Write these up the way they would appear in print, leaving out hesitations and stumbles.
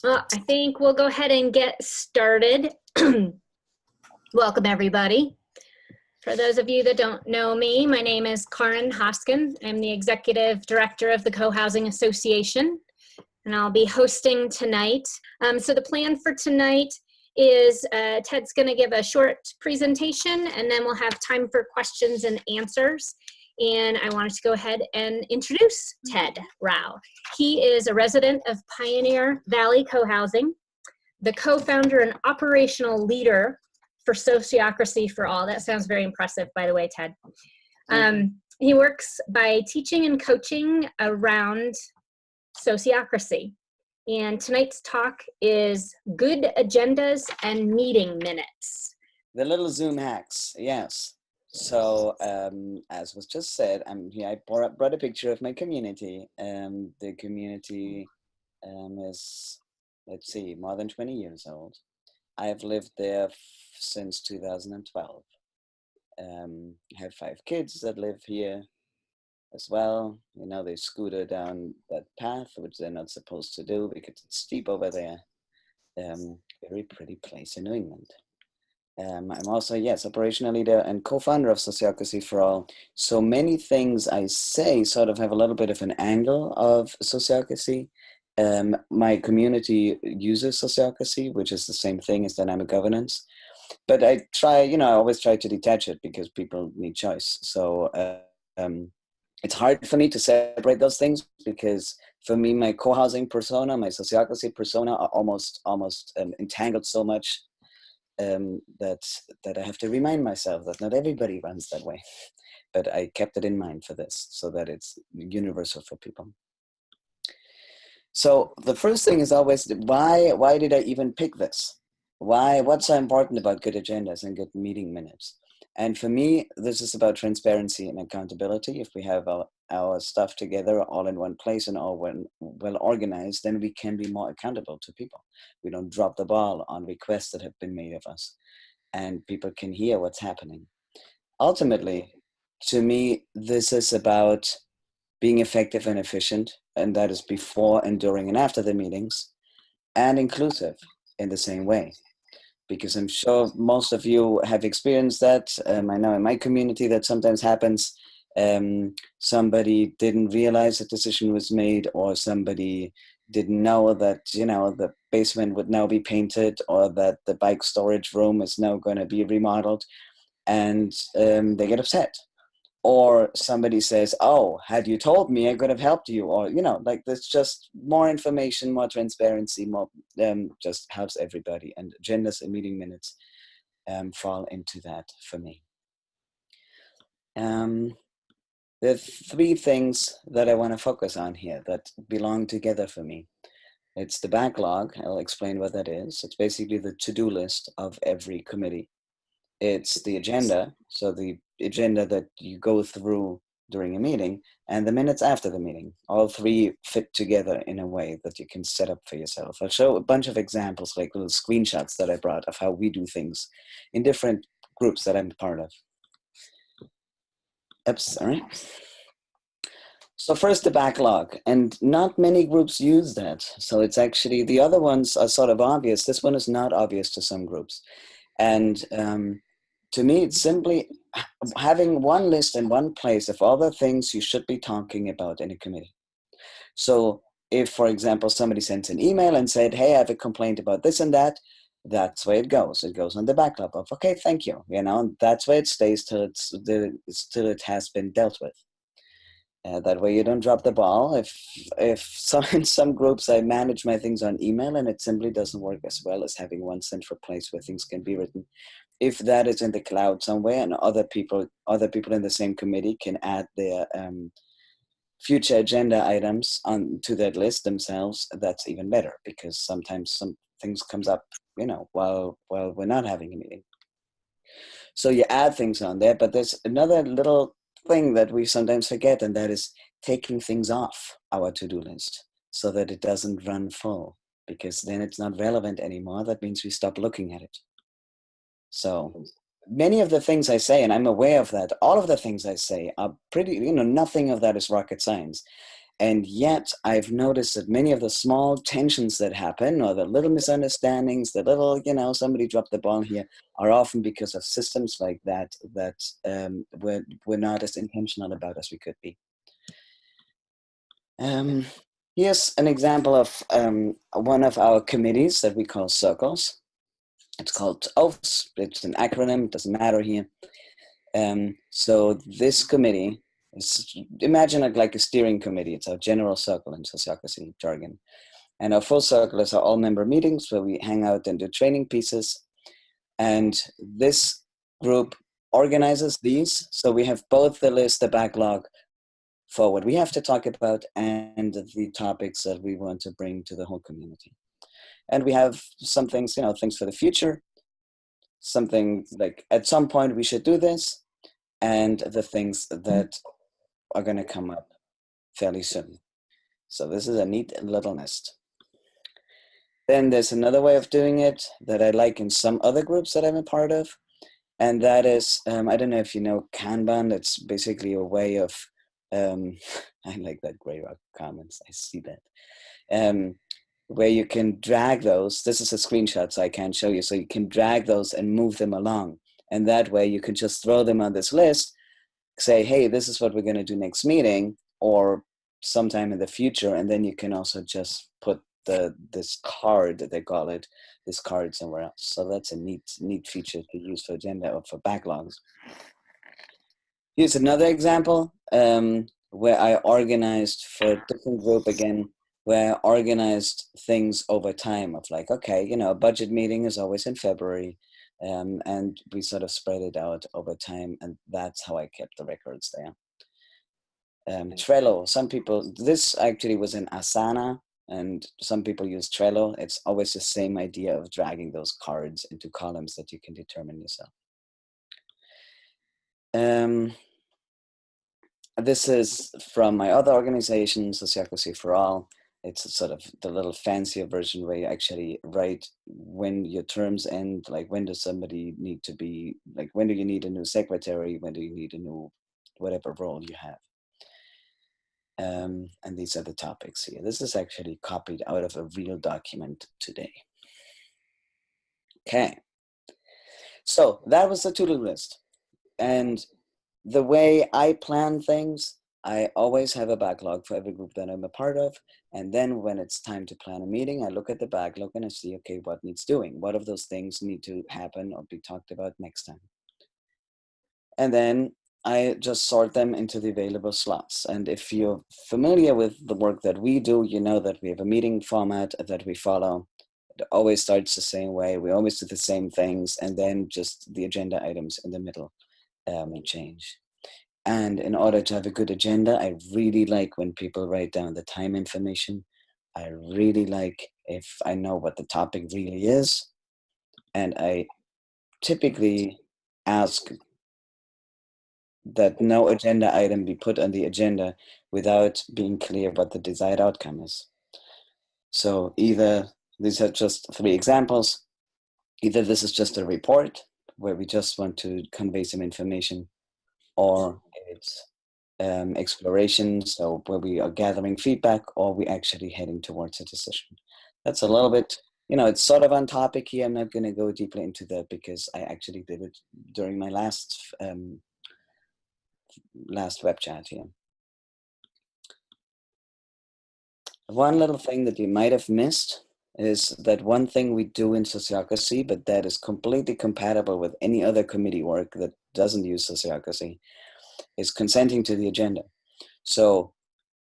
Well, I think we'll go ahead and get started. Welcome, everybody. For those of you that don't know me, my name is Karin Hoskin. I'm the Executive Director of the Cohousing Association, and I'll be hosting tonight. So the plan for tonight is Ted's going to give a short presentation, and then we'll have time for questions and answers. And I wanted to go ahead and introduce Ted Rau. He is a resident of Pioneer Valley Cohousing, the co-founder and operational leader for Sociocracy for All. That sounds very impressive, by the way, Ted. He works by teaching and coaching around sociocracy. And tonight's talk is good agendas and meeting minutes. The little Zoom hacks, yes. So as was just said, I'm here. I brought a picture of my community. The community is, let's see, more than 20 years old. I've lived there since 2012. I have 5 kids that live here as well. You know, they scooter down that path, which they're not supposed to do because it's steep over there. Very pretty place in New England. I'm also, yes, operational leader and co-founder of Sociocracy for All. So many things I say sort of have a little bit of an angle of sociocracy. My community uses sociocracy, which is the same thing as dynamic governance. But I try, I always try to detach it because people need choice. So it's hard for me to separate those things because for me, my co-housing persona, my sociocracy persona are almost entangled so much that I have to remind myself that not everybody runs that way, but I kept it in mind for this so that it's universal for people. So the first thing is always, why did I even pick this? What's so important about good agendas and good meeting minutes? And for me, this is about transparency and accountability. If we have our stuff together all in one place and all well organized, then we can be more accountable to people. We don't drop the ball on requests that have been made of us, and people can hear what's happening. Ultimately, to me, this is about being effective and efficient, and that is before and during and after the meetings, and inclusive in the same way. Because I'm sure most of you have experienced that. I know in my community that sometimes happens. Somebody didn't realize a decision was made, or somebody didn't know that, the basement would now be painted, or that the bike storage room is now going to be remodeled, and they get upset. Or somebody says, oh, had you told me, I could have helped you. Or, like there's just more information, more transparency, more just helps everybody. And agendas and meeting minutes fall into that for me. There are 3 things that I want to focus on here that belong together for me. It's the backlog. I'll explain what that is. It's basically the to-do list of every committee. It's the agenda, so the agenda that you go through during a meeting, and the minutes after the meeting. All 3 fit together in a way that you can set up for yourself. I'll show a bunch of examples, like little screenshots that I brought of how we do things in different groups that I'm part of. Oops, sorry. So first, the backlog, and not many groups use that. So it's actually, the other ones are sort of obvious. This one is not obvious to some groups. And to me, it's simply having one list in one place of all the things you should be talking about in a committee. So if, for example, somebody sends an email and said, hey, I have a complaint about this and that, that's where it goes. It goes on the backlog of, okay, thank you. That's where it stays till it has been dealt with. That way you don't drop the ball. If in some groups I manage my things on email and it simply doesn't work as well as having one central place where things can be written. If that is in the cloud somewhere and other people in the same committee can add their future agenda items onto that list themselves, that's even better, because sometimes some things comes up, while we're not having a meeting. So you add things on there, but there's another little thing that we sometimes forget, and that is taking things off our to-do list so that it doesn't run full, because then it's not relevant anymore. That means we stop looking at it. So many of the things I say, and I'm aware of that, all of the things I say are pretty, nothing of that is rocket science. And yet I've noticed that many of the small tensions that happen, or the little misunderstandings, the little, somebody dropped the ball here, are often because of systems like that we're not as intentional about as we could be. Here's an example of one of our committees that we call circles. It's called OAFS. It's an acronym, doesn't matter here. So this committee is, imagine it like a steering committee. It's our general circle in sociocracy jargon. And our full circle is our all-member meetings where we hang out and do training pieces. And this group organizes these. So we have both the list, the backlog for what we have to talk about and the topics that we want to bring to the whole community. And we have some things, things for the future, something like at some point we should do this, and the things that are going to come up fairly soon. So this is a neat little list. Then there's another way of doing it that I like in some other groups that I'm a part of. And that is, I don't know if you know Kanban. It's basically a way of, I like that Gray Rock comments. I see that. Where you can drag those. This is a screenshot, so I can't show you. So you can drag those and move them along. And that way you can just throw them on this list, say, hey, this is what we're going to do next meeting or sometime in the future. And then you can also just put this card, they call it, this card somewhere else. So that's a neat feature to use for agenda or for backlogs. Here's another example where I organized for a different group again, where I organized things over time of like, okay, a budget meeting is always in February. And we sort of spread it out over time, and that's how I kept the records there. Trello, some people, this actually was in Asana, and some people use Trello. It's always the same idea of dragging those cards into columns that you can determine yourself. This is from my other organization, Sociocracy for All. It's sort of the little fancier version where you actually write when your terms end, like when does somebody need to be, like when do you need a new secretary, when do you need a new whatever role you have. And these are the topics here. This is actually copied out of a real document today. Okay, so that was the to-do list. And the way I plan things, I always have a backlog for every group that I'm a part of. And then when it's time to plan a meeting, I look at the backlog and I see, okay, what needs doing? What of those things need to happen or be talked about next time? And then I just sort them into the available slots. And if you're familiar with the work that we do, you know that we have a meeting format that we follow. It always starts the same way. We always do the same things. And then just the agenda items in the middle change. And in order to have a good agenda, I really like when people write down the time information. I really like if I know what the topic really is. And I typically ask that no agenda item be put on the agenda without being clear what the desired outcome is. So either, these are just 3 examples, either this is just a report where we just want to convey some information, or it's exploration, so where we are gathering feedback, or we actually heading towards a decision. That's a little bit, it's sort of on topic here. I'm not going to go deeply into that because I actually did it during my last web chat here. One little thing that you might have missed is that one thing we do in Sociocracy, but that is completely compatible with any other committee work that doesn't use Sociocracy, is consenting to the agenda. So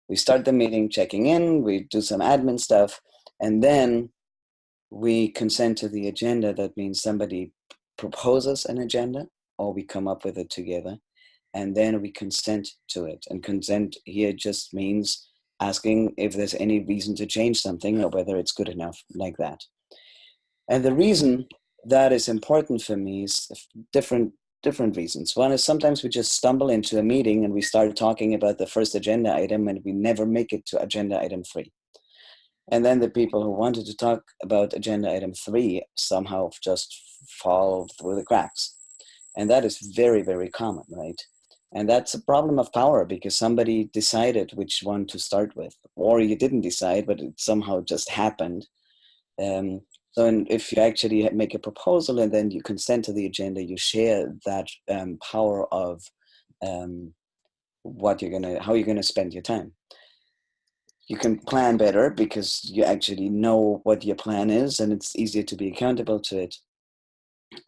we start the meeting checking in, we do some admin stuff, and then we consent to the agenda. That means somebody proposes an agenda or we come up with it together, and then we consent to it. And consent here just means asking if there's any reason to change something or whether it's good enough, like that. And the reason that is important for me is different reasons. One is sometimes we just stumble into a meeting and we start talking about the first agenda item and we never make it to agenda item 3. And then the people who wanted to talk about agenda item 3 somehow just fall through the cracks. And that is very, very common, right? And that's a problem of power because somebody decided which one to start with, or you didn't decide, but it somehow just happened. If you actually make a proposal and then you consent to the agenda, you share that power of how you're gonna spend your time. You can plan better because you actually know what your plan is, and it's easier to be accountable to it.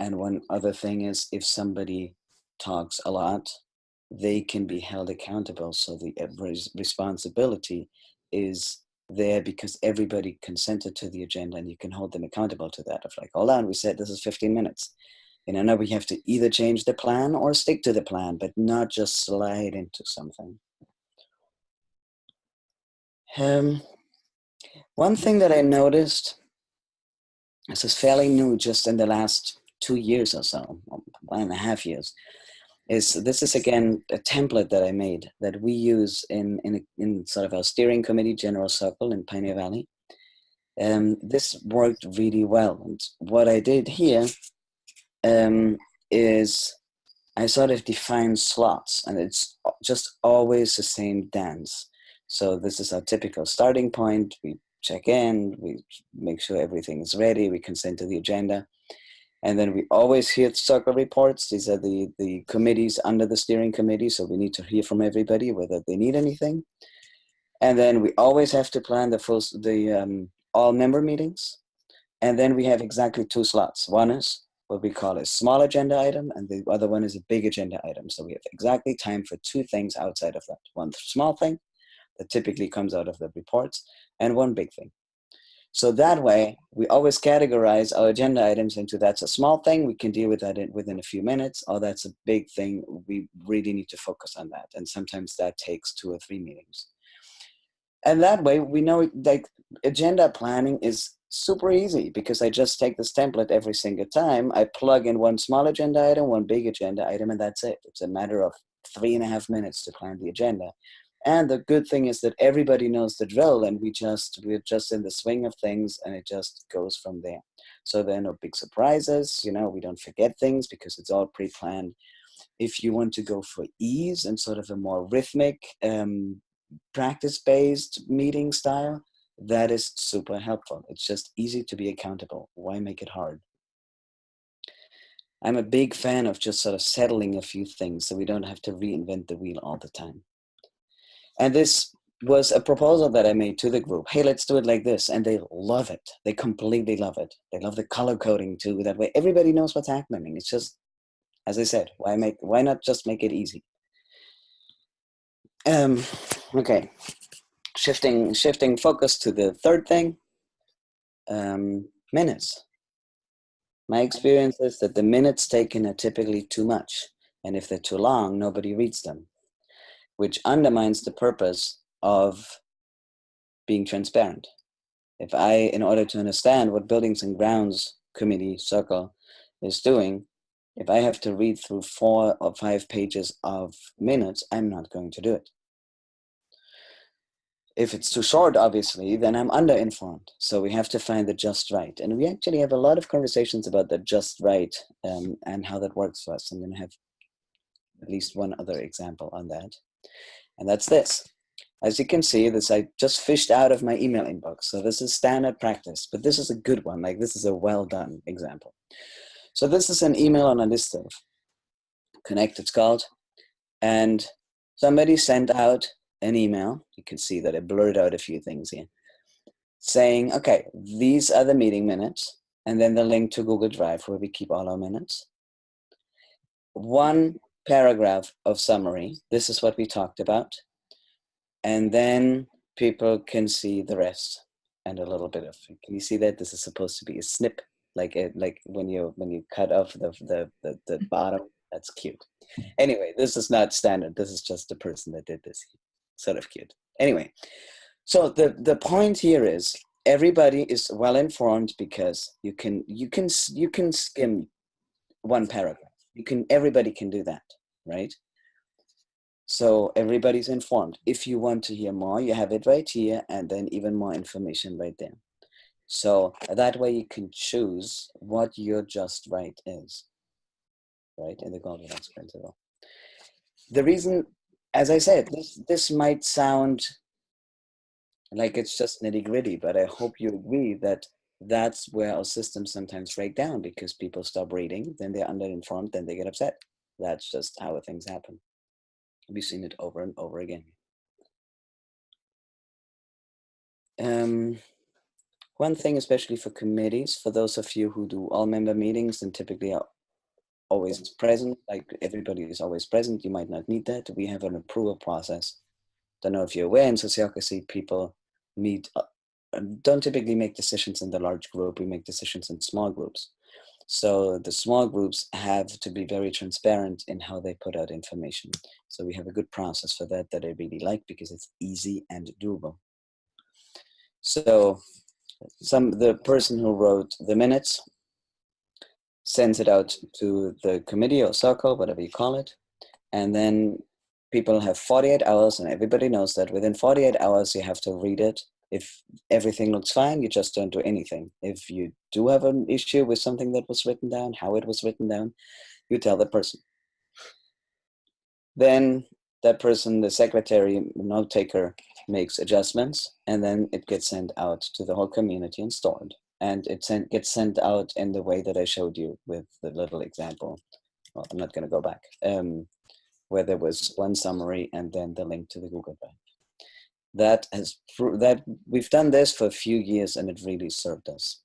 And one other thing is, if somebody talks a lot, they can be held accountable. So the responsibility is there because everybody consented to the agenda, and you can hold them accountable to that. Of like, hold on, we said this is 15 minutes. Now we have to either change the plan or stick to the plan, but not just slide into something. One thing that I noticed, this is fairly new, just in the last 2 years or so, 1.5 years, this is again a template that I made that we use in sort of our steering committee general circle in Pioneer Valley. This worked really well. And what I did here is I sort of define slots, and it's just always the same dance. So this is our typical starting point. We check in, we make sure everything is ready, we consent to the agenda. And then we always hear circle reports. These are the committees under the steering committee. So we need to hear from everybody whether they need anything. And then we always have to plan the all member meetings. And then we have exactly 2 slots. One is what we call a small agenda item, and the other one is a big agenda item. So we have exactly time for 2 things outside of that. One small thing that typically comes out of the reports, and one big thing. So that way, we always categorize our agenda items into that's a small thing, we can deal with that within a few minutes, or that's a big thing, we really need to focus on that. And sometimes that takes 2 or 3 meetings. And that way, we know like agenda planning is super easy because I just take this template every single time. I plug in one small agenda item, one big agenda item, and that's it. It's a matter of 3.5 minutes to plan the agenda. And the good thing is that everybody knows the drill, and we're just in the swing of things, and it just goes from there. So there are no big surprises. We don't forget things because it's all pre-planned. If you want to go for ease and sort of a more rhythmic, practice-based meeting style, that is super helpful. It's just easy to be accountable. Why make it hard? I'm a big fan of just sort of settling a few things so we don't have to reinvent the wheel all the time. And this was a proposal that I made to the group. Hey, let's do it like this. And they love it. They completely love it. They love the color coding too. That way everybody knows what's happening. It's just, as I said, why not just make it easy? Okay. Shifting focus to the third thing, minutes. My experience is that the minutes taken are typically too much. And if they're too long, nobody reads them, which undermines the purpose of being transparent. If in order to understand what Buildings and Grounds Committee Circle is doing, if I have to read through 4 or 5 pages of minutes, I'm not going to do it. If it's too short, obviously, then I'm underinformed. So we have to find the just right. And we actually have a lot of conversations about the just right and how that works for us. I'm going to have at least one other example on that. And that's this. As you can see, this I just fished out of my email inbox. So this is standard practice, but this is a good one. Like this is a well done example. So this is an email on a listserv. Connect, it's called. And somebody sent out an email. You can see that I blurred out a few things here. Saying, okay, these are the meeting minutes. And then the link to Google Drive where we keep all our minutes. 1 paragraph of summary. This is what we talked about. And then people can see the rest and a little bit of. Can you see that this is supposed to be a snip, like when you cut off the bottom? That's cute. Anyway, this is not standard. This is just the person that did this. Sort of cute. Anyway, so the point here is everybody is well informed because you can skim 1 paragraph. Everybody can do that, right? So everybody's informed. If you want to hear more, you have it right here, and then even more information right there. So that way you can choose what your just right is, right, in the Goldilocks principle. The reason, as I said, this might sound like it's just nitty gritty, but I hope you agree that that's where our systems sometimes break down, because people stop reading, then they're underinformed, then they get upset. That's just how things happen. We've seen it over and over again. One thing, especially for committees, for those of you who do all member meetings and typically are always present, like everybody is always present, you might not need that. We have an approval process. Don't know if you're aware, in sociocracy, people meet, don't typically make decisions in the large group. We make decisions in small groups. So the small groups have to be very transparent in how they put out information. So we have a good process for that I really like, because it's easy and doable. So the person who wrote the minutes sends it out to the committee or circle, whatever you call it, and then people have 48 hours, and everybody knows that within 48 hours you have to read it. If everything looks fine, you just don't do anything. If you do have an issue with something that was written down, how it was written down, you tell the person. Then that person, the secretary, note taker, makes adjustments, and then it gets sent out to the whole community and stored. And it gets sent out in the way that I showed you with the little example. Well, I'm not going to go back. Where there was one summary and then the link to the Google Drive. That we've done this for a few years, and it really served us.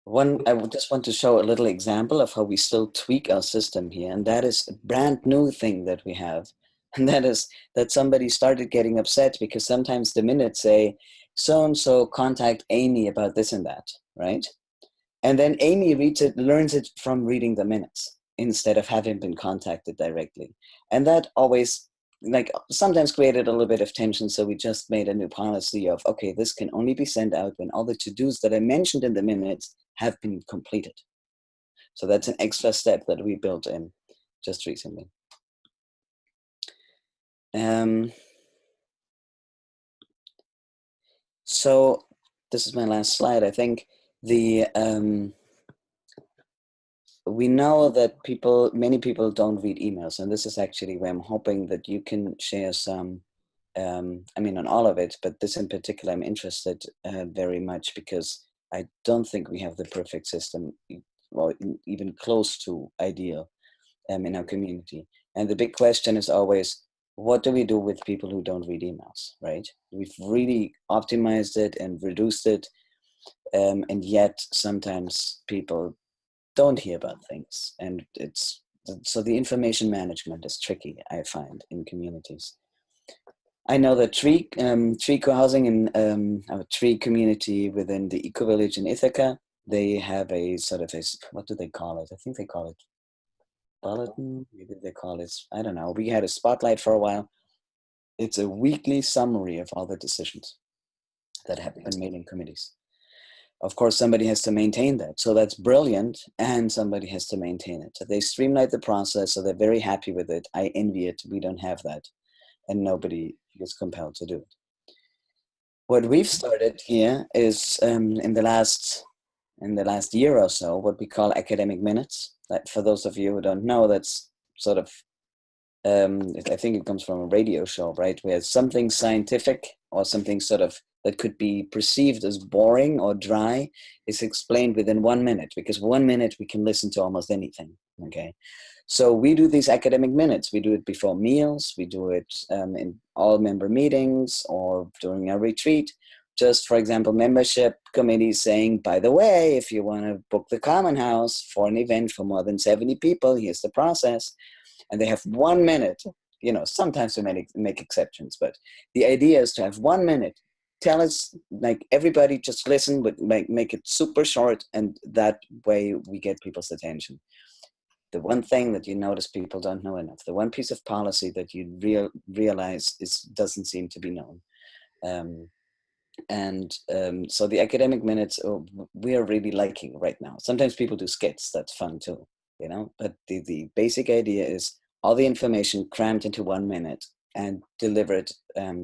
I would just want to show a little example of how we still tweak our system here, and that is a brand new thing that we have. And that is that somebody started getting upset because sometimes the minutes say, so-and-so contact Amy about this and that, right? And then Amy reads it, learns it from reading the minutes instead of having been contacted directly. And that always, like, sometimes created a little bit of tension. So we just made a new policy of, okay, this can only be sent out when all the to-dos that I mentioned in the minutes have been completed. So that's an extra step that we built in just recently. So this is my last slide. I think we know that many people don't read emails, and this is actually where I'm hoping that you can share some, I mean, on all of it, but this in particular, I'm interested very much, because I don't think we have the perfect system, or even close to ideal in our community. And the big question is always, what do we do with people who don't read emails, right? We've really optimized it and reduced it, and yet sometimes people don't hear about things, and so the information management is tricky, I find, in communities. I know that tree cohousing in our tree community within the eco village in Ithaca, they have a sort of what do they call it? I think they call it bulletin. Maybe they call it, I don't know. We had a spotlight for a while. It's a weekly summary of all the decisions that have been made in committees. Of course, somebody has to maintain that. So that's brilliant, and somebody has to maintain it. So they streamlined the process, so they're very happy with it. I envy it. We don't have that, and nobody is compelled to do it. What we've started here is in the last year or so, what we call academic minutes. That, for those of you who don't know, that's sort of, I think it comes from a radio show, right? Where something scientific or something sort of that could be perceived as boring or dry is explained within 1 minute, because 1 minute we can listen to almost anything, okay? So we do these academic minutes. We do it before meals. We do it in all member meetings or during our retreat. Just, for example, membership committees saying, by the way, if you want to book the Common House for an event for more than 70 people, here's the process. And they have 1 minute. You know, sometimes we make exceptions, but the idea is to have 1 minute. Tell us, like, everybody just listen, but make it super short, and that way we get people's attention. The one thing that you notice people don't know enough, the one piece of policy that you realize doesn't seem to be known. So the academic minutes, we are really liking right now. Sometimes people do skits, that's fun too, you know, but the basic idea is all the information crammed into 1 minute and delivered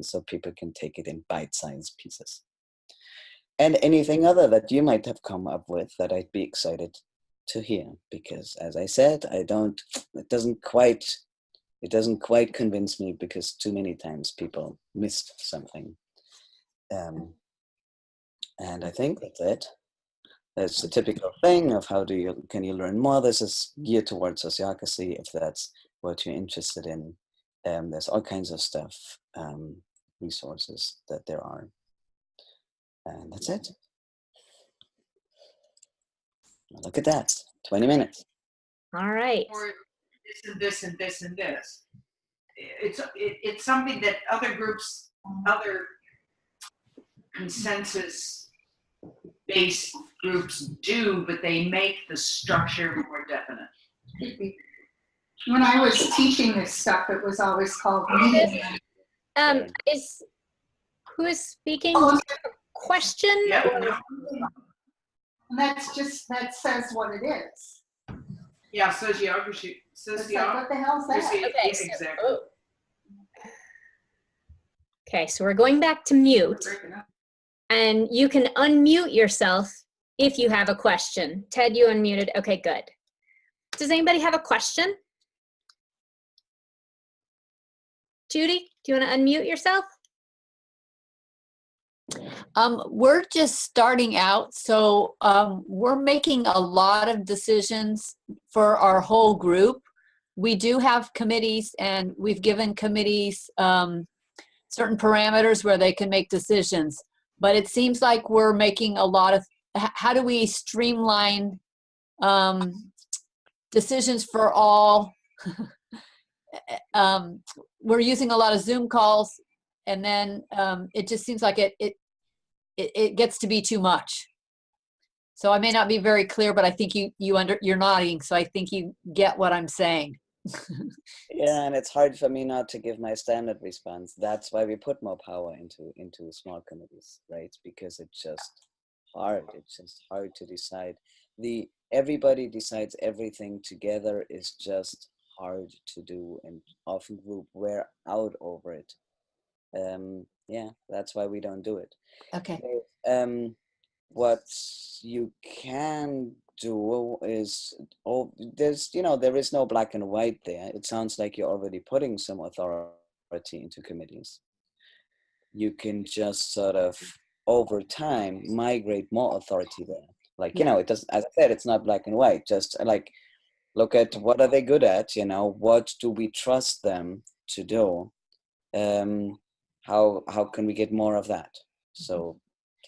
so people can take it in bite-sized pieces. And anything other that you might have come up with that I'd be excited to hear, because as I said, it doesn't quite convince me, because too many times people missed something. And I think that's it. That's the typical thing of can you learn more? This is geared towards sociocracy, if that's what you're interested in. There's all kinds of stuff, resources that there are. And that's it. Look at that, 20 minutes. All right. Or this and this and this and this. It's something that other groups, other consensus-based groups do, but they make the structure more definite. When I was teaching this stuff, it was always called meeting. Who is speaking? Oh, Question? Yeah. And that says what it is. Yeah, sociography. It's like, what the hell is that? Okay, so- Exactly. Okay, so we're going back to mute, and you can unmute yourself if you have a question. Ted, you unmuted. Okay, good. Does anybody have a question? Judy, do you want to unmute yourself? We're just starting out, so we're making a lot of decisions for our whole group. We do have committees, and we've given committees certain parameters where they can make decisions. But it seems like we're making a lot of, how do we streamline decisions for all? We're using a lot of Zoom calls, and then it just seems like it gets to be too much. So I may not be very clear, but I think you're nodding, so I think you get what I'm saying. Yeah, and it's hard for me not to give my standard response. That's why we put more power into small committees, right? Because it's just hard. It's just hard to decide. Everybody decides everything together is just hard to do, and often group wear out over it. Yeah, that's why we don't do it. Okay. What you can do is, there is no black and white there. It sounds like you're already putting some authority into committees. You can just sort of, over time, migrate more authority there. Like, it doesn't, as I said, it's not black and white. Just like, look at what are they good at, what do we trust them to do? How can we get more of that? So,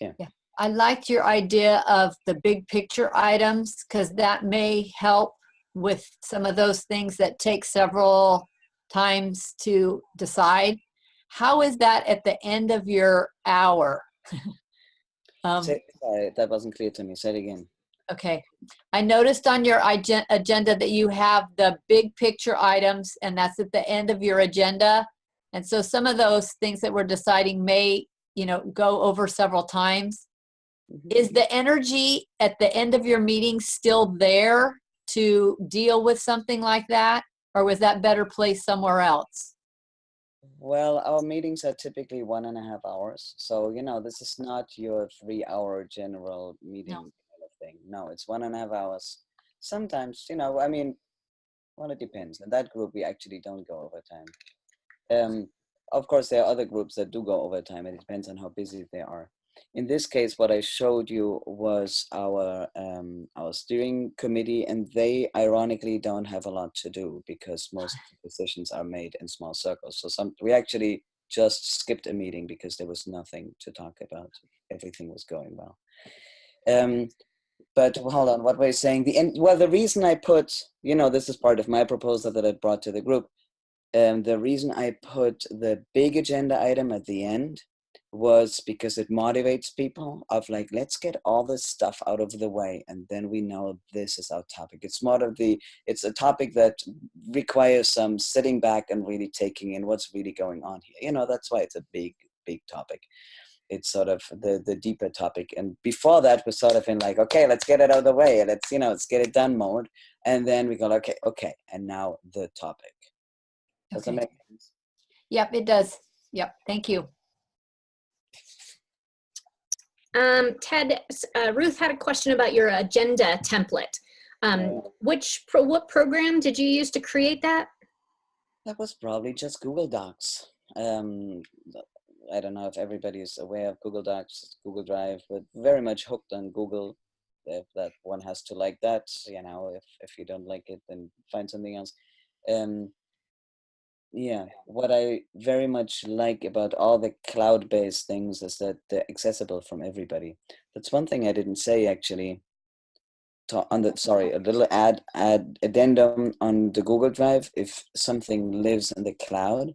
yeah. I liked your idea of the big picture items, because that may help with some of those things that take several times to decide. How is that at the end of your hour? Sorry, that wasn't clear to me. Say it again. Okay. I noticed on your agenda that you have the big picture items, and that's at the end of your agenda. And so some of those things that we're deciding may, go over several times. Is the energy at the end of your meeting still there to deal with something like that? Or was that better placed somewhere else? Well, our meetings are typically 1.5 hours. So, this is not your 3-hour general meeting kind of thing. No, it's 1.5 hours. Sometimes, well, it depends. In that group, we actually don't go overtime. Of course, there are other groups that do go overtime. It depends on how busy they are. In this case, what I showed you was our steering committee, and they ironically don't have a lot to do because most decisions are made in small circles. So we actually just skipped a meeting because there was nothing to talk about. Everything was going well. But hold on, what were you saying? The reason I put, this is part of my proposal that I brought to the group. The reason I put the big agenda item at the end was because it motivates people of like, let's get all this stuff out of the way, and then we know this is our topic. It's a topic that requires some sitting back and really taking in what's really going on here. That's why it's a big topic. It's sort of the deeper topic. And before that was sort of in like, okay, let's get it out of the way. Let's get it done mode. And then we go, okay. And now the topic. Does that make sense? Yep, it does. Yep, thank you. Ted, Ruth had a question about your agenda template. What program did you use to create that? That was probably just Google Docs. I don't know if everybody is aware of Google Docs, Google Drive, but very much hooked on Google. If that one has to like that, if you don't like it, then find something else. Yeah, what I very much like about all the cloud-based things is that they're accessible from everybody. That's one thing I didn't say actually. Sorry, a little addendum on the Google Drive. If something lives in the cloud,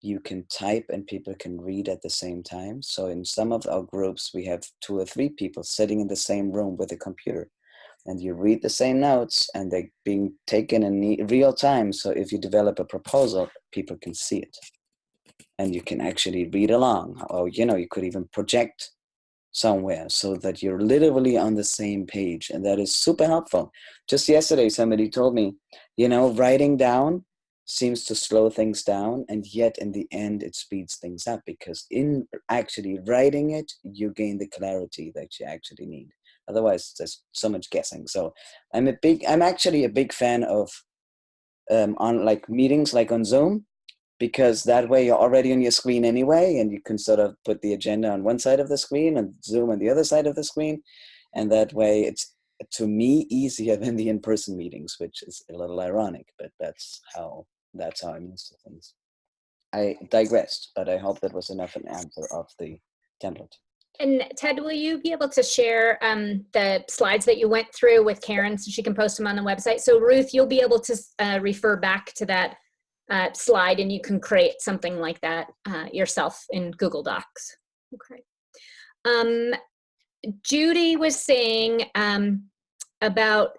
you can type and people can read at the same time. So in some of our groups, we have 2 or 3 people sitting in the same room with a computer, and you read the same notes and they're being taken in real time. So if you develop a proposal, people can see it and you can actually read along, or, you could even project somewhere so that you're literally on the same page. And that is super helpful. Just yesterday, somebody told me, writing down seems to slow things down, and yet in the end it speeds things up, because in actually writing it you gain the clarity that you actually need. Otherwise there's so much guessing. So I'm actually a big fan of on like meetings like on Zoom, because that way you're already on your screen anyway, and you can sort of put the agenda on one side of the screen and Zoom on the other side of the screen, and that way it's, to me, easier than the in-person meetings, which is a little ironic, but that's how I'm used to things. I digressed, but I hope that was enough an answer of the template. And Ted, will you be able to share the slides that you went through with Karen so she can post them on the website? So Ruth, you'll be able to refer back to that slide, and you can create something like that yourself in Google Docs. Okay. Judy was saying about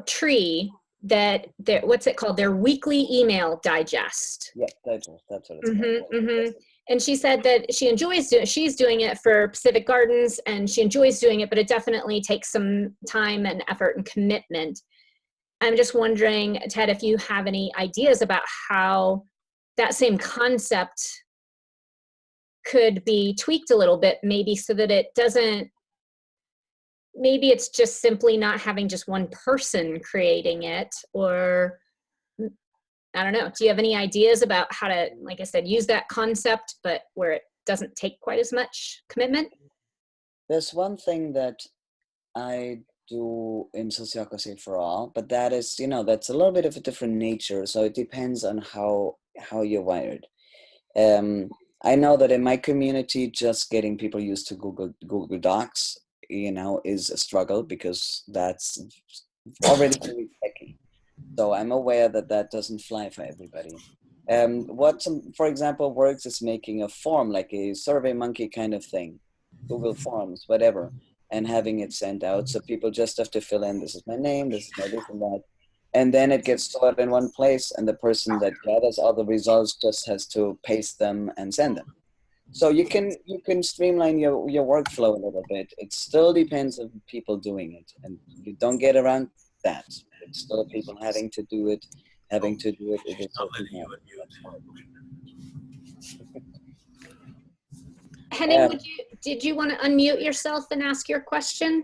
Tree, that what's it called? Their weekly email digest. Yeah, that's what it's called. And she said that she enjoys she's doing it for Pacific Gardens, and she enjoys doing it, but it definitely takes some time and effort and commitment. I'm just wondering, Ted, if you have any ideas about how that same concept could be tweaked a little bit, maybe so that it doesn't, maybe it's just simply not having just one person creating it, or I don't know. Do you have any ideas about how to, like I said, use that concept, but where it doesn't take quite as much commitment? There's one thing that I do in Sociocracy for All, but that is, that's a little bit of a different nature. So it depends on how you're wired. I know that in my community, just getting people used to Google Docs, is a struggle, because that's already very techy. So I'm aware that doesn't fly for everybody. What, for example, works is making a form, like a SurveyMonkey kind of thing, Google Forms, whatever, and having it sent out. So people just have to fill in, this is my name, this is my this and that. And then it gets stored in one place, and the person that gathers all the results just has to paste them and send them. So you can streamline your workflow a little bit. It still depends on people doing it, and you don't get around that. It's still people having to do it. It is Henning, did you want to unmute yourself and ask your question?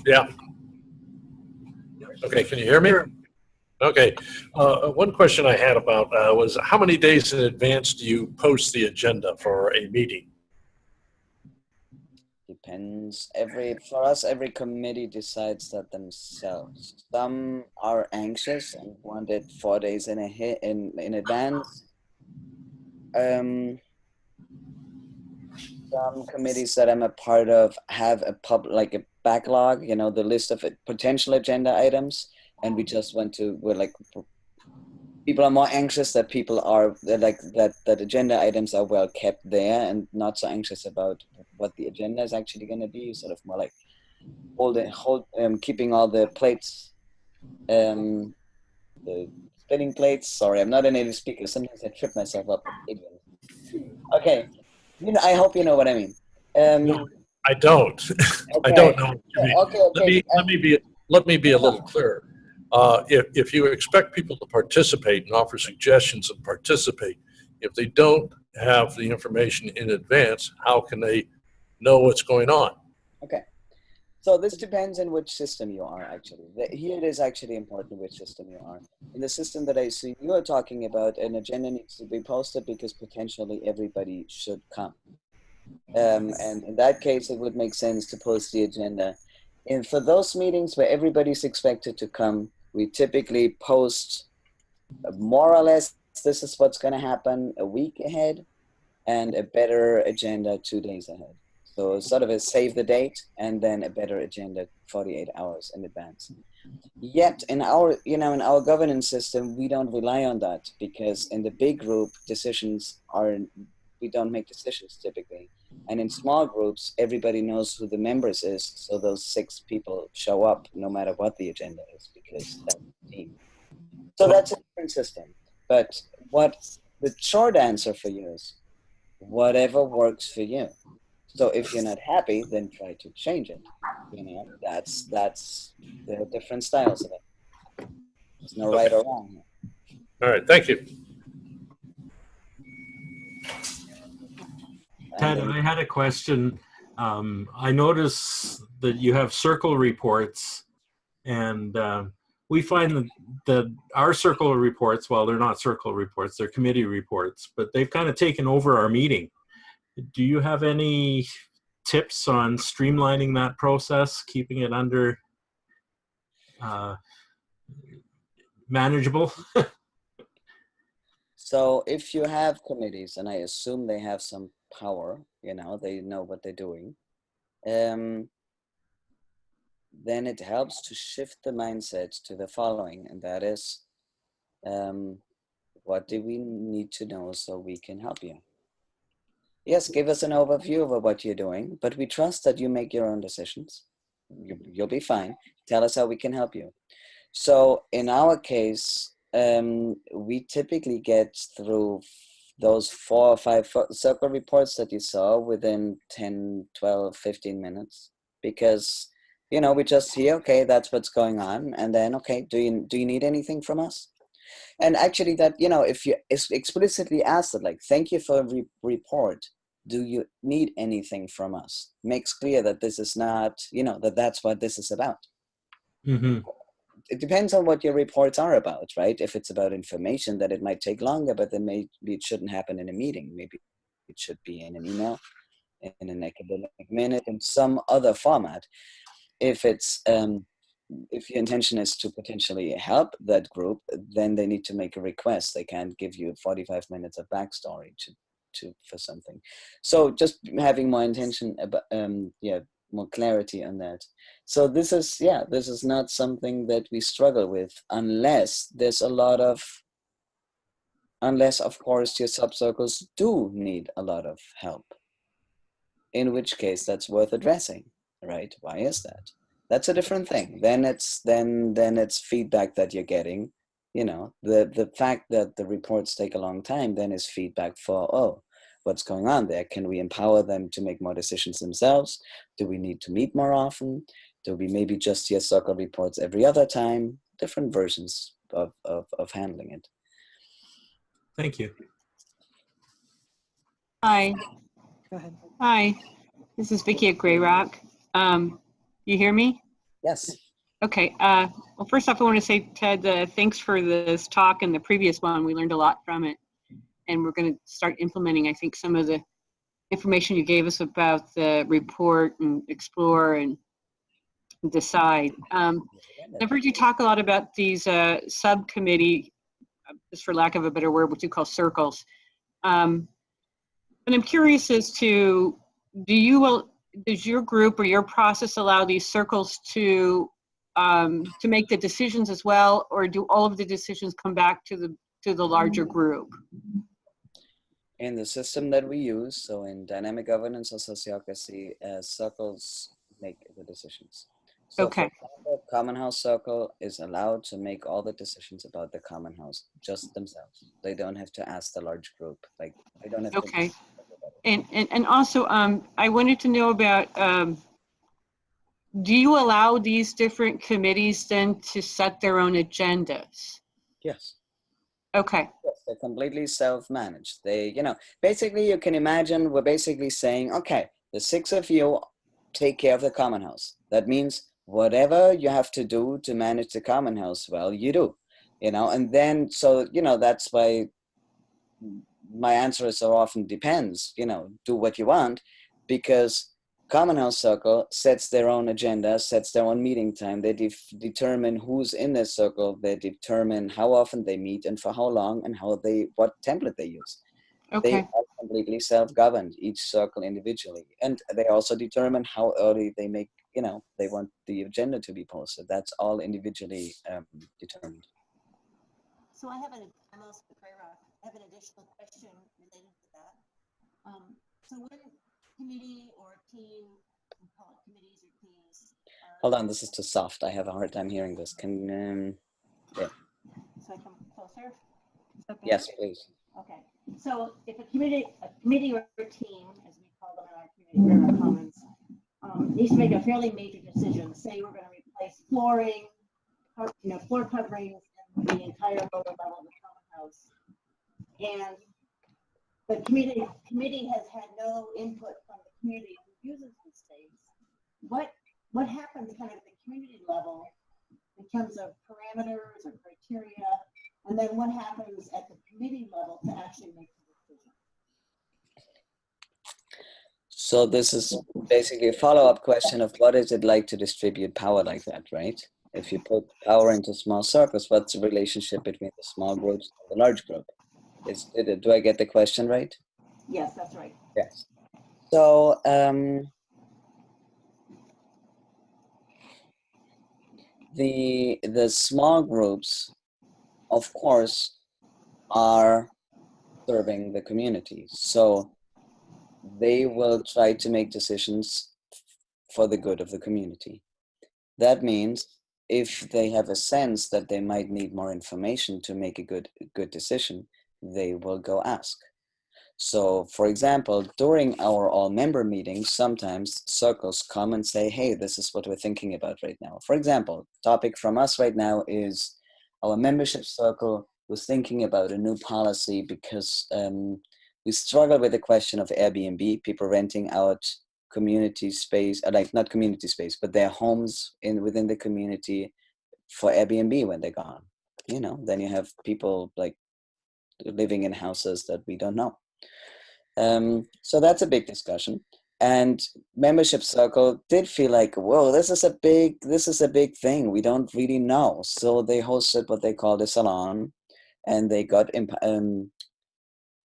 Yeah. Okay, can you hear me? Okay. One question I had about was, how many days in advance do you post the agenda for a meeting? Depends. For us, every committee decides that themselves. Some are anxious and want it 4 days in advance. Some committees that I'm a part of have a backlog, the list of potential agenda items, and we just people are more anxious that that agenda items are well kept there, and not so anxious about what the agenda is actually going to be. Sort of more like keeping all the plates, the spinning plates. Sorry, I'm not a native speaker. Sometimes I trip myself up. Okay. I hope you know what I mean. No, I don't. Okay. I don't know what you mean. Okay. Let me be a little clearer. If you expect people to participate and offer suggestions and participate, if they don't have the information in advance, how can they know what's going on? Okay. So this depends on which system you are actually. Here it is actually important which system you are. In the system that I see you are talking about, an agenda needs to be posted because potentially everybody should come. And in that case, it would make sense to post the agenda. And for those meetings where everybody's expected to come, we typically post more or less, this is what's going to happen a week ahead, and a better agenda 2 days ahead. So sort of a save the date and then a better agenda 48 hours in advance. Yet in our, in our governance system, we don't rely on that because in the big group we don't make decisions typically. And in small groups, everybody knows who the members is. So those 6 people show up no matter what the agenda is because that's the team. So that's a different system. But what the short answer for you is whatever works for you. So if you're not happy, then try to change it. That's the different styles of it. There's no right or wrong here. All right, thank you. Ted, I had a question. I notice that you have circle reports, and we find that our circle reports, well, they're not circle reports, they're committee reports, but they've kind of taken over our meeting. Do you have any tips on streamlining that process, keeping it under manageable? So if you have committees, and I assume they have some power, they know what they're doing, then it helps to shift the mindset to the following, and that is, what do we need to know so we can help you? Yes, give us an overview of what you're doing, but we trust that you make your own decisions. You'll be fine. Tell us how we can help you. So in our case, we typically get through those 4 or 5 circle reports that you saw within 10, 12, 15 minutes because, we just hear, okay, that's what's going on. And then, okay, do you need anything from us? And actually that, if you explicitly ask it, like, thank you for the report. Do you need anything from us? Makes clear that this is not, that's what this is about. Mm-hmm. It depends on what your reports are about, right? If it's about information, that it might take longer, but then maybe it shouldn't happen in a meeting. Maybe it should be in an email, in an academic minute, in some other format. If it's if your intention is to potentially help that group, then they need to make a request. They can't give you 45 minutes of backstory for something. So just having more intention about more clarity on that. So this is not something that we struggle with unless of course your subcircles do need a lot of help, in which case that's worth addressing, right? Why is that? That's a different thing. Then it's feedback that you're getting. The fact that the reports take a long time then is feedback for, what's going on there? Can we empower them to make more decisions themselves? Do we need to meet more often? Do we maybe just hear circle reports every other time? Different versions of handling it. Thank you. Hi. Go ahead. Hi, this is Vicki at Gray Rock. You hear me? Yes. Okay. Well, first off, I want to say, Ted, thanks for this talk and the previous one. We learned a lot from it. And we're going to start implementing, I think, some of the information you gave us about the report and explore and decide. I've heard you talk a lot about these subcommittee, just for lack of a better word, what you call circles. And I'm curious as to, does your group or your process allow these circles to make the decisions as well, or do all of the decisions come back to the larger group? In the system that we use, so in dynamic governance or sociocracy, circles make the decisions. So Okay. for example, Common House Circle is allowed to make all the decisions about the Common House just themselves. They don't have to ask the large group. Like, they don't have Okay. to. And also, I wanted to know about, do you allow these different committees then to set their own agendas? Yes. Okay. Yes, they're completely self-managed. They, basically you can imagine we're basically saying, okay, the 6 of you take care of the common house. That means whatever you have to do to manage the common house well, you do, and then, so, that's why my answer is so often depends, do what you want, because Common House Circle sets their own agenda, sets their own meeting time. They determine who's in their circle. They determine how often they meet and for how long and what template they use. They Okay. are completely self-governed, each circle individually. And they also determine how early they make, they want the agenda to be posted. That's all individually determined. So I'm also with Gray Rock. I have an additional question related to that. So when committee or team, we call it committees or teams. Hold on, this is too soft. I have a hard time hearing this. Yeah. So I come closer? Is that better? Yes, please. Okay. So if a committee or a team, as we call them in our community, Gray Rock Commons, needs to make a fairly major decision. Say we're going to replace flooring, floor coverings, and the entire lower level of the common house. And the committee has had no input from the community who uses the space. What happens kind of at the community level in terms of parameters or criteria, and then what happens at the committee level to actually make the decision? So this is basically a follow-up question of what is it like to distribute power like that, right? If you put power into small circles, what's the relationship between the small groups and the large group? Do I get the question right? Yes, that's right. Yes. So the small groups, of course, are serving the community. So they will try to make decisions for the good of the community. That means if they have a sense that they might need more information to make a good decision, they will go ask. So, for example, during our all-member meetings, sometimes circles come and say, hey, this is what we're thinking about right now. For example, topic from us right now is our membership circle was thinking about a new policy because we struggle with the question of Airbnb, people renting out community space, like not community space, but their homes within the community for Airbnb when they're gone. Then you have people like living in houses that we don't know. So that's a big discussion. And membership circle did feel like, whoa, this is a big thing. We don't really know. So they hosted what they called a salon, and they got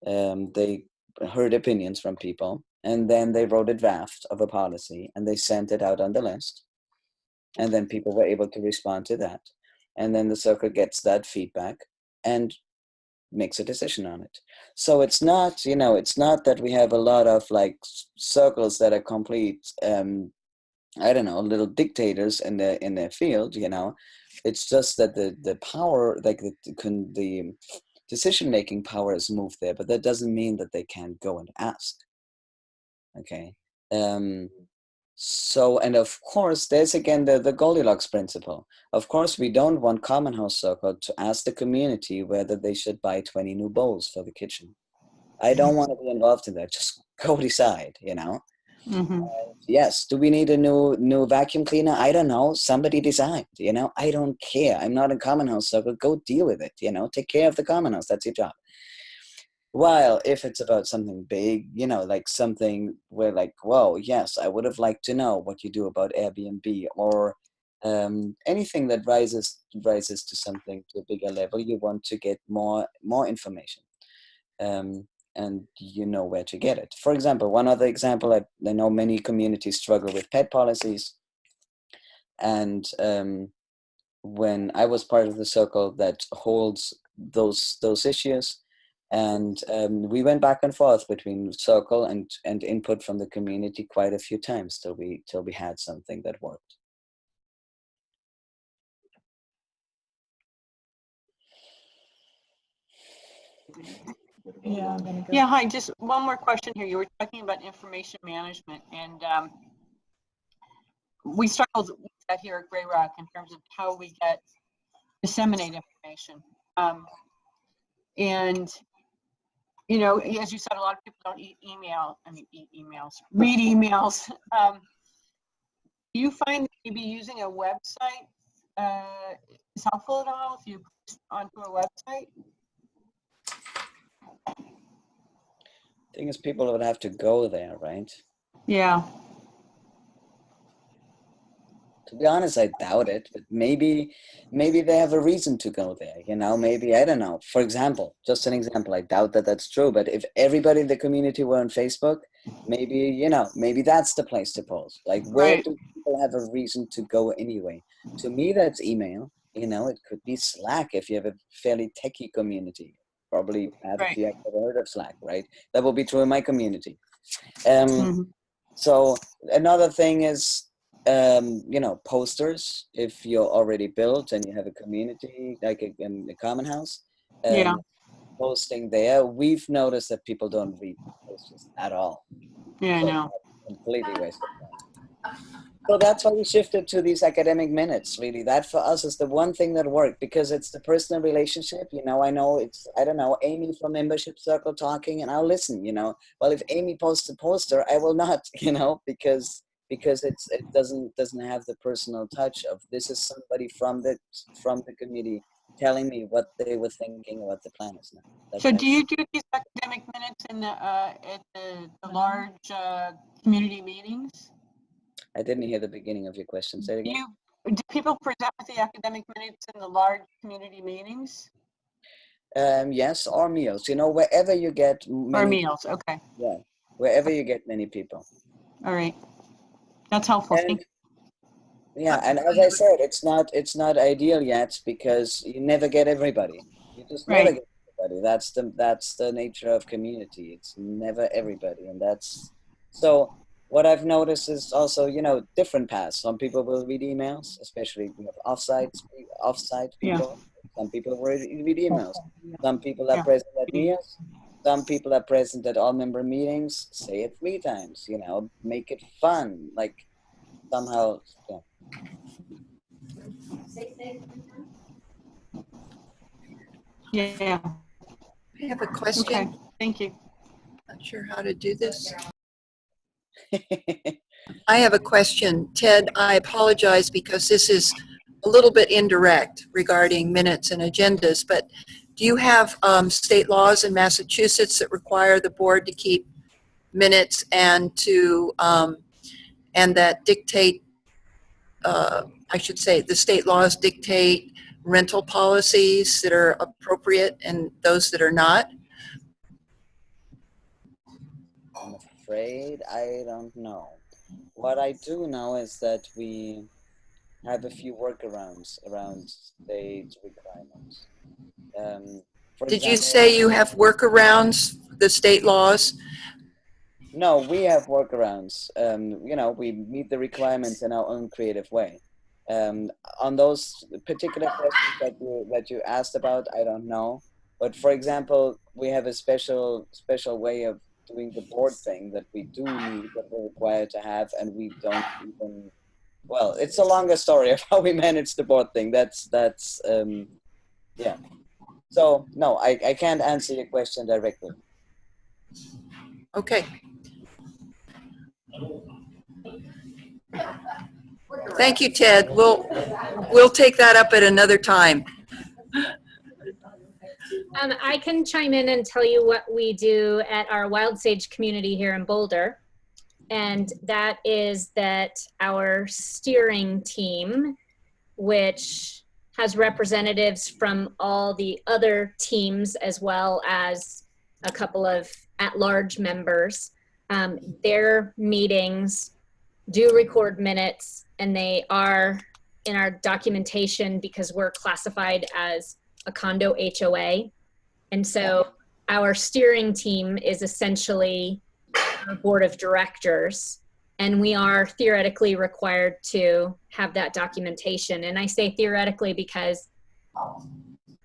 they heard opinions from people, and then they wrote a draft of a policy and they sent it out on the list. And then people were able to respond to that. And then the circle gets that feedback and makes a decision on it. So it's not that we have a lot of like circles that are complete, little dictators in their field, It's just that the power, like the decision-making power is moved there, but that doesn't mean that they can't go and ask. Okay. So, and of course, there's again the Goldilocks principle. Of course, we don't want Common House Circle to ask the community whether they should buy 20 new bowls for the kitchen. I don't want to be involved in that. Just go decide, Mm-hmm. Yes, do we need a new vacuum cleaner? I don't know. Somebody decide, I don't care. I'm not in Common House Circle. Go deal with it, Take care of the Common House. That's your job. While if it's about something big, like something where like, whoa, yes, I would have liked to know what you do about Airbnb or anything that rises to something to a bigger level, you want to get more information. And you know where to get it. For example, one other example, I know many communities struggle with pet policies. And when I was part of the circle that holds those issues, and we went back and forth between circle and input from the community quite a few times till we had something that worked. Yeah. Yeah. Hi. Just one more question here. You were talking about information management, and we struggled with that here at Gray Rock in terms of how we disseminate information. And as you said, a lot of people don't read emails. Do you find that maybe using a website is helpful at all if you post onto a website? Thing is, people would have to go there, right? Yeah. To be honest, I doubt it, but maybe they have a reason to go there, you know, maybe, I don't know. For example, just an example, I doubt that that's true, but if everybody in the community were on Facebook, maybe, you know, maybe that's the place to post. Like, where Right. do people have a reason to go anyway? To me, that's email. You know, it could be Slack if you have a fairly techie community. Probably have Right. you ever heard of Slack, right? That will be true in my community. Mhm. So another thing is, you know, posters. If you're already built and you have a community, like a common house, Yeah. posting there, we've noticed that people don't read posters at all. Yeah, I So know. completely wasted time. So that's why we shifted to these academic minutes, really. That for us is the one thing that worked, because it's the personal relationship. You know, I know it's, I don't know, Amy from Membership Circle talking, and I'll listen, you know. Well, if Amy posts a poster, I will not, you know, because it doesn't have the personal touch of, this is somebody from the committee telling me what they were thinking, what the plan is now. That's So my do you do these academic minutes in the at the large community meetings? I didn't hear the beginning of your question. Say it again. Do people present with the academic minutes in the large community meetings? Yes, or meals. You know, wherever you get Or many, meals? Okay. yeah, wherever you get many people. All right. That's helpful. And Thank you. yeah, and as I said, it's not ideal yet, because you never get everybody. You just never Right. get everybody. That's the nature of community. It's never everybody, and that's so. What I've noticed is also, you know, different paths. Some people will read emails, especially we have offsite Yeah. people. Some people will read emails. Some people are Yeah. present at meals. Some people are present at all member meetings. Say it 3 times. You know, make it fun. Like somehow, yeah. Yeah. I have a Okay. question. Thank you. Not sure how to do this. I have a question. Ted, I apologize because this is a little bit indirect regarding minutes and agendas, but do you have state laws in Massachusetts that require the board to keep minutes and to and that dictate, I should say, the state laws dictate rental policies that are appropriate and those that are not? I'm afraid I don't know. What I do know is that we have a few workarounds around state requirements. For Did you example, say you have workarounds, the state laws? no, we have workarounds. You know, we meet the requirements in our own creative way. Um, on those particular questions that you asked about, I don't know. But for example, we have a special way of doing the board thing that we do need, that we're required to have, and we don't even. Well, it's a longer story of how we manage the board thing. Yeah. So no, I can't answer your question directly. Okay. Thank you, Ted. We'll take that up at another time. I can chime in and tell you what we do at our Wild Sage community here in Boulder. And that is that our steering team, which has representatives from all the other teams as well as a couple of at-large members, their meetings do record minutes, and they are in our documentation because we're classified as a condo HOA. And so our steering team is essentially our board of directors, and we are theoretically required to have that documentation. And I say theoretically because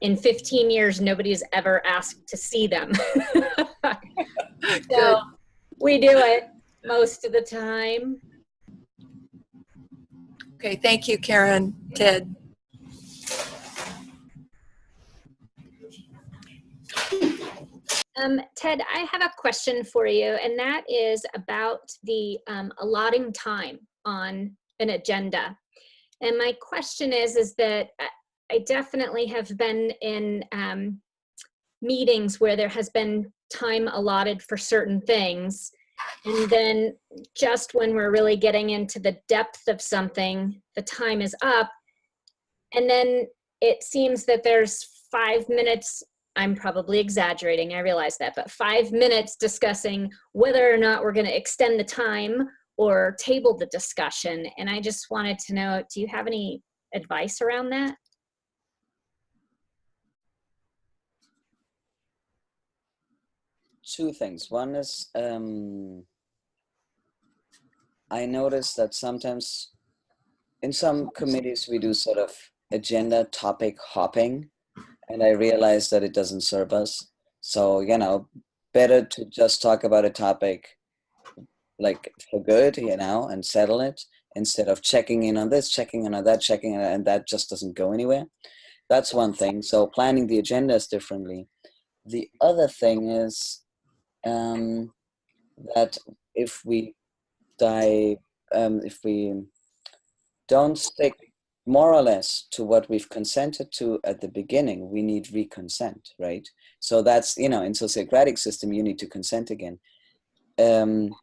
in 15 years, nobody's ever asked to see them. So we do it most of the time. Okay, thank you, Karen, Ted. Ted, I have a question for you, and that is about the allotting time on an agenda. And my question is that I definitely have been in meetings where there has been time allotted for certain things. And then just when we're really getting into the depth of something, the time is up. And then it seems that there's 5 minutes, I'm probably exaggerating, I realize that, but 5 minutes discussing whether or not we're going to extend the time or table the discussion. And I just wanted to know, do you have any advice around that? Two things. One is I noticed that sometimes in some committees we do sort of agenda topic hopping, and I realized that it doesn't serve us. So, you know, better to just talk about a topic like for good, you know, and settle it instead of checking in on this, checking in on that, checking in, and that just doesn't go anywhere. That's one thing. So planning the agendas differently. The other thing is that if we if we don't stick more or less to what we've consented to at the beginning, we need reconsent, right? So that's, you know, in sociocratic system, you need to consent again. And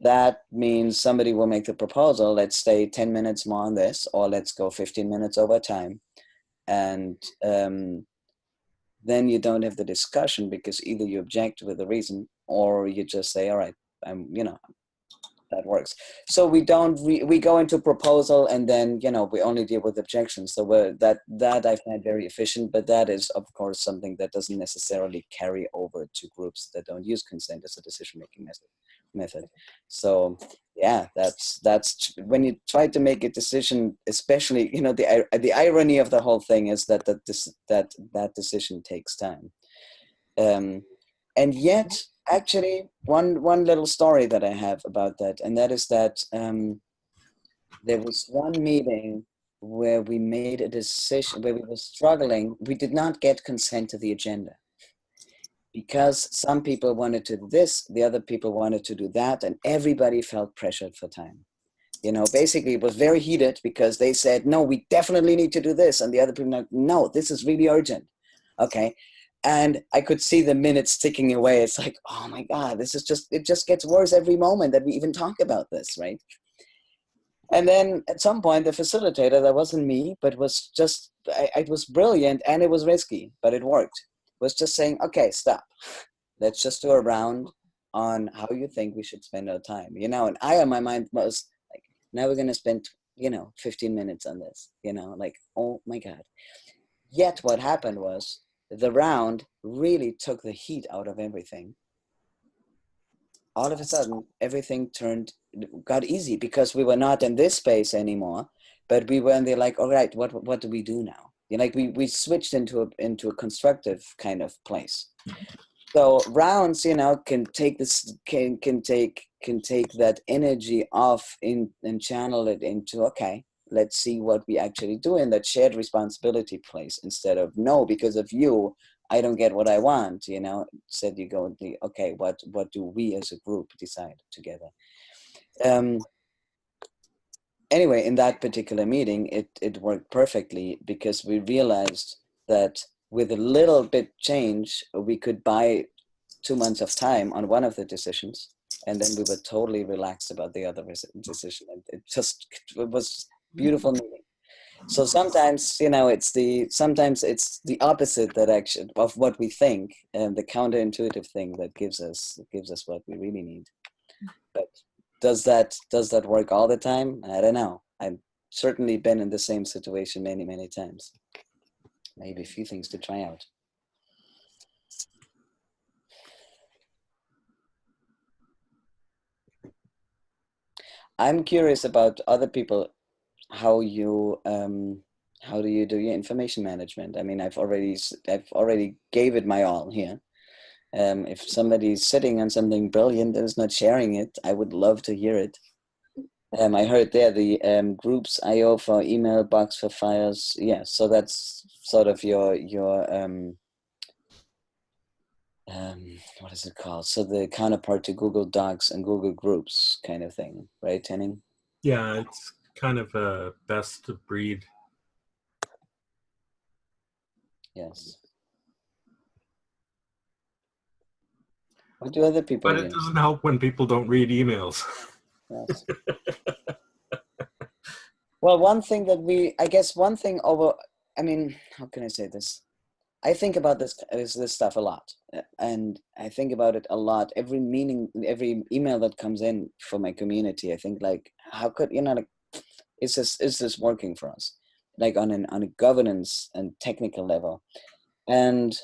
that means somebody will make the proposal, let's stay 10 minutes more on this, or let's go 15 minutes over time. And then you don't have the discussion because either you object with a reason or you just say, all right, you know, that works. So we don't, we go into proposal and then, you know, we only deal with objections. So that I find very efficient, but that is of course something that doesn't necessarily carry over to groups that don't use consent as a decision-making method. So yeah, that's when you try to make a decision, especially, you know, the irony of the whole thing is that that decision takes time. And yet, actually, one little story that I have about that, and that is that there was one meeting where we made a decision, where we were struggling. We did not get consent to the agenda because some people wanted to do this, the other people wanted to do that, and everybody felt pressured for time. You know, basically it was very heated because they said, no, we definitely need to do this. And the other people, like, no, this is really urgent. Okay. And I could see the minutes ticking away. It's like, oh my God, this is just, it just gets worse every moment that we even talk about this, right? And then at some point, the facilitator, that wasn't me, but was just, it was brilliant and it was risky, but it worked, was just saying, okay, stop. Let's just do a round on how you think we should spend our time, you know? And I, on my mind was like, now we're going to spend, you know, 15 minutes on this, you know, like, oh my God. Yet what happened was the round really took the heat out of everything. All of a sudden, everything got easy because we were not in this space anymore, but we were in the like, all right, what do we do now? You know, like we switched into a constructive kind of place. So rounds, you know, can take this, can take that energy off and channel it into, okay, let's see what we actually do in that shared responsibility place instead of, no, because of you, I don't get what I want, you know. Instead you go, okay, what do we as a group decide together? Anyway, in that particular meeting, it worked perfectly because we realized that with a little bit change, we could buy 2 months of time on one of the decisions, and then we were totally relaxed about the other decision. And it was beautiful meeting. So sometimes, you know, sometimes it's the opposite that actually of what we think, and the counterintuitive thing that gives us what we really need. But does that work all the time? I don't know. I've certainly been in the same situation many, many times. Maybe a few things to try out. I'm curious about other people, how do you do your information management? I mean, I've already gave it my all here. If somebody's sitting on something brilliant and is not sharing it, I would love to hear it. I heard there the groups IO for email, box for files. Yeah, so that's sort of your what is it called? So the counterpart to Google Docs and Google Groups kind of thing, right, Henning? Yeah, it's kind of a best of breed. Yes. What do other people But it use? doesn't help when people don't read emails. Yes. Well, one thing that I guess one thing over, I mean, how can I say this? I think about this stuff a lot, and I think about it a lot. Every email that comes in for my community, I think like, how could like, is this working for us, like on a governance and technical level? And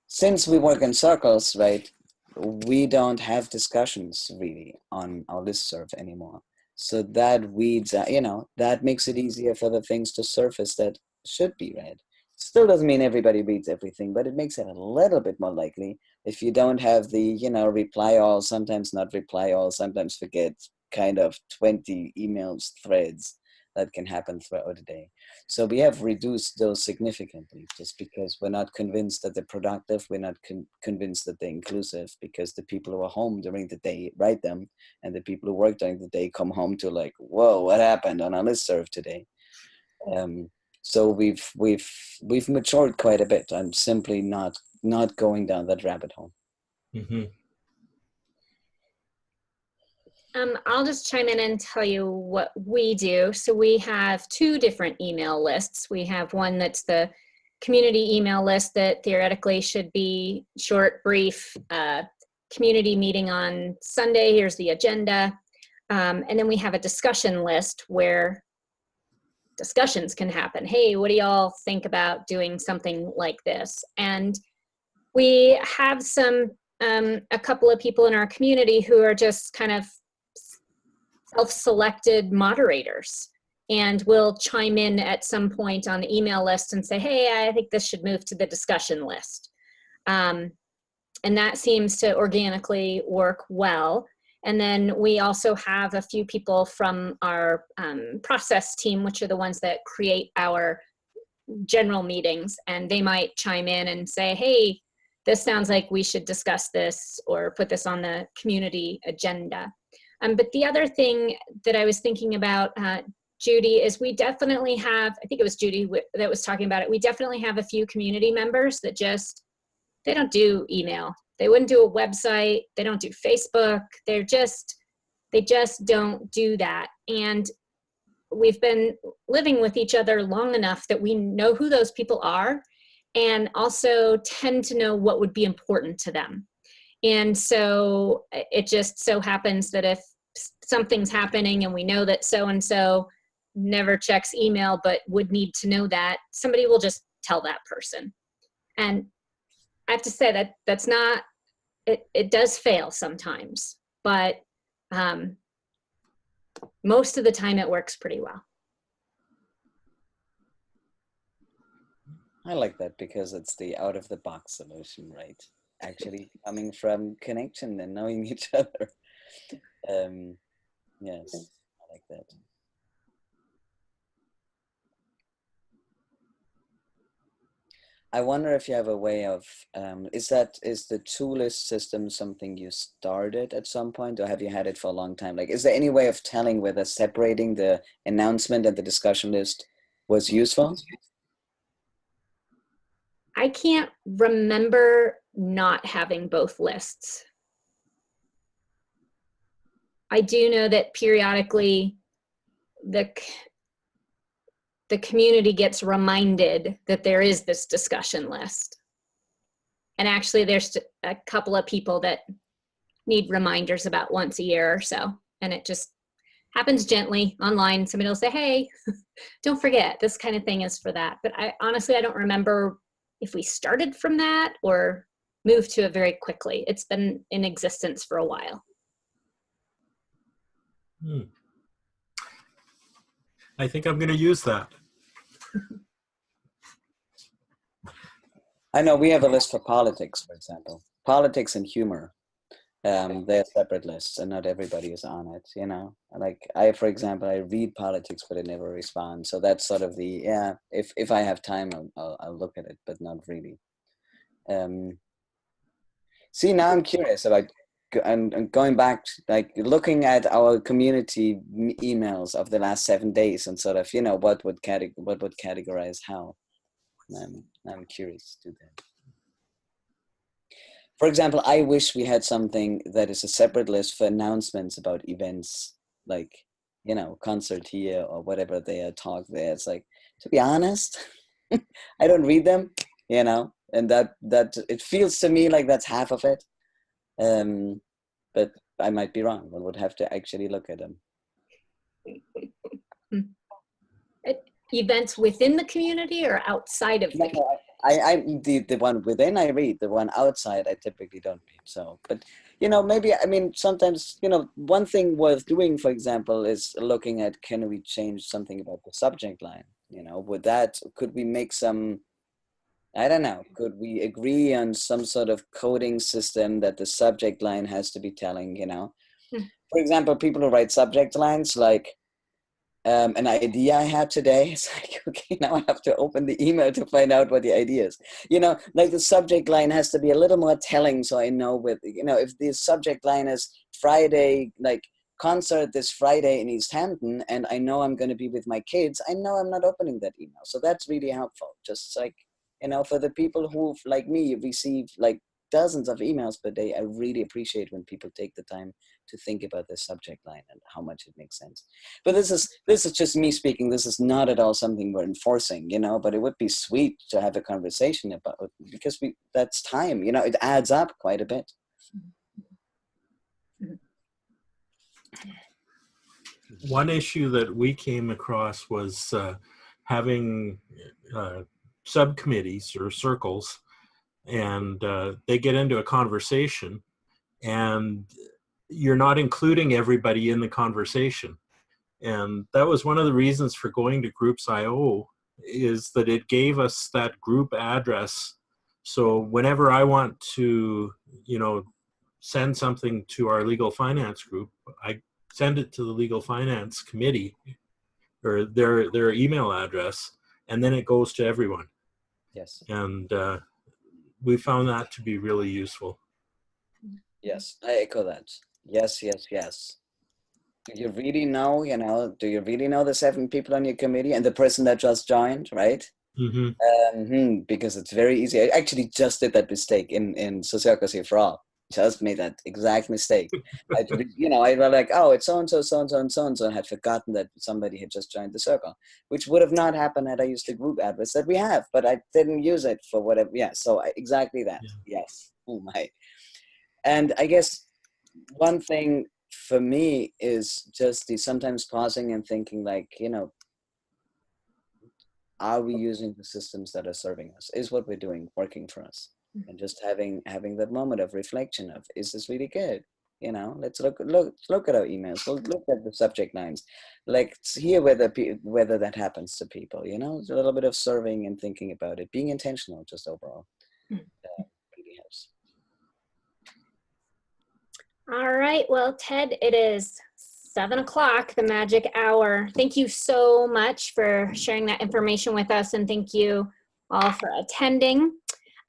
since we work in circles, right? We don't have discussions really on our listserv anymore. So that weeds out, that makes it easier for the things to surface that should be read. Still doesn't mean everybody reads everything, but it makes it a little bit more likely if you don't have the, reply all, sometimes not reply all, sometimes forget kind of 20 emails threads that can happen throughout the day. So we have reduced those significantly just because we're not convinced that they're productive. We're not convinced that they're inclusive because the people who are home during the day write them, and the people who work during the day come home to like, whoa, what happened on our listserv today? So we've matured quite a bit. I'm simply not going down that rabbit hole. Mm-hmm. I'll just chime in and tell you what we do. So we have two different email lists. We have one that's the community email list that theoretically should be short, brief, community meeting on Sunday, here's the agenda. And then we have a discussion list where discussions can happen. Hey, what do y'all think about doing something like this? And we have a couple of people in our community who are just kind of self-selected moderators and will chime in at some point on the email list and say, hey, I think this should move to the discussion list. And that seems to organically work well. And then we also have a few people from our process team, which are the ones that create our general meetings, and they might chime in and say, hey, this sounds like we should discuss this or put this on the community agenda. But the other thing that I was thinking about, Judy, is we definitely have, I think it was Judy that was talking about it, we definitely have a few community members that they don't do email. They wouldn't do a website. They don't do Facebook. They just don't do that. And we've been living with each other long enough that we know who those people are and also tend to know what would be important to them. And so it just so happens that if something's happening and we know that so-and-so never checks email but would need to know that, somebody will just tell that person. And I have to say that that's not, it does fail sometimes, but most of the time it works pretty well. I like that because it's the out of the box solution, right? Actually coming from connection and knowing each other. Yes, I like that. I wonder if you have a way of, is the to-list system something you started at some point, or have you had it for a long time? Like, is there any way of telling whether separating the announcement and the discussion list was useful? I can't remember not having both lists. I do know that periodically the community gets reminded that there is this discussion list. And actually there's a couple of people that need reminders about once a year or so. And it just happens gently online. Somebody will say, hey, don't forget, this kind of thing is for that. But honestly, I don't remember if we started from that or moved to it very quickly. It's been in existence for a while. I think I'm going to use that. I know we have a list for politics, for example. Politics and humor. They're separate lists and not everybody is on it, Like for example, I read politics, but I never respond. So that's sort of the, if I have time, I'll look at it, but not really. See, now I'm curious about, and going back, like looking at our community emails of the last 7 days and sort of, you know, what would categorize how. I'm curious to do that. For example, I wish we had something that is a separate list for announcements about events, like, you know, concert here or whatever they are, talk there. It's like, to be honest, I don't read them, you know, and that it feels to me like that's half of it. But I might be wrong. One would have to actually look at them. Events within the community or outside of the community? The one within I read, the one outside I typically don't read. So, but you know, maybe, I mean, sometimes, you know, one thing worth doing, for example, is looking at, can we change something about the subject line? You know, with that, could we make some, I don't know, could we agree on some sort of coding system that the subject line has to be telling, you know? For example, people who write subject lines, like, an idea I had today. It's like, okay, now I have to open the email to find out what the idea is. You know, like the subject line has to be a little more telling, so I know with, you know, if the subject line is Friday, like concert this Friday in East Hampton, and I know I'm going to be with my kids, I know I'm not opening that email. So that's really helpful. Just like, you know, for the people who, like me, receive like dozens of emails per day, I really appreciate when people take the time to think about the subject line and how much it makes sense. But this is just me speaking. This is not at all something we're enforcing, you know, but it would be sweet to have a conversation about, because that's time, you know, it adds up quite a bit. One issue that we came across was having subcommittees or circles, and they get into a conversation and you're not including everybody in the conversation. And that was one of the reasons for going to Groups.io, is that it gave us that group address. So whenever I want to, you know, send something to our legal finance group, I send it to the legal finance committee or their email address, and then it goes to everyone. Yes. And we found that to be really useful. Yes, I echo that. Yes, yes, yes. Do you really know, you know, do you really know the 7 people on your committee and the person that just joined, right? Mm-hmm. Because it's very easy. I actually just did that mistake in Sociocracy for All. Just made that exact mistake. You know, I was like, oh, it's so-and-so, so-and-so, and so-and-so, and had forgotten that somebody had just joined the circle, which would have not happened had I used the group address that we have, but I didn't use it for whatever. Yeah, so exactly that. Yeah. Yes. Oh my. And I guess one thing for me is just the sometimes pausing and thinking, like, you know, are we using the systems that are serving us? Is what we're doing working for us? And just having that moment of reflection of, is this really good? You know, let's look at our emails. We'll look at the subject lines, like hear whether that happens to people. You know, a little bit of serving and thinking about it, being intentional, just overall, really helps. All right, well, Ted, it is 7 o'clock, the magic hour. Thank you so much for sharing that information with us, and thank you all for attending.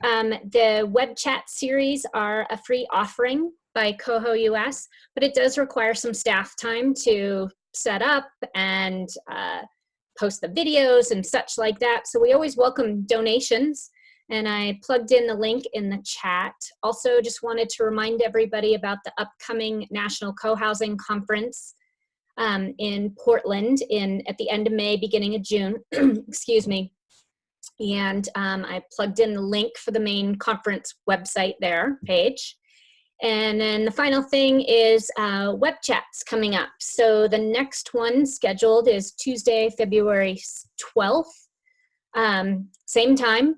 The web chat series are a free offering by Coho US, but it does require some staff time to set up and post the videos and such like that. So we always welcome donations, and I plugged in the link in the chat. Also, just wanted to remind everybody about the upcoming National Cohousing Conference in Portland at the end of May, beginning of June, excuse me. And I plugged in the link for the main conference website page. And then the final thing is web chats coming up. So the next one scheduled is Tuesday, February 12th, same time.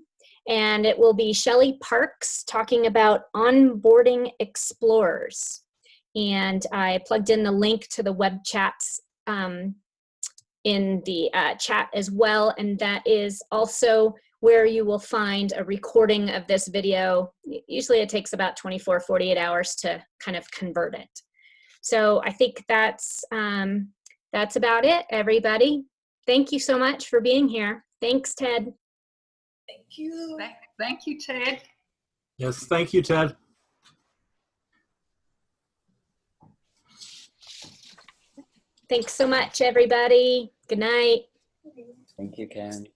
And it will be Shelley Parks talking about onboarding explorers. And I plugged in the link to the web chats in the chat as well. And that is also where you will find a recording of this video. Usually it takes about 24, 48 hours to kind of convert it. So I think that's about it, everybody. Thank you so much for being here. Thanks, Ted. Thank you. Thank you, Ted. Yes, thank you, Ted. Thanks so much, everybody. Good night. Thank you, Karen.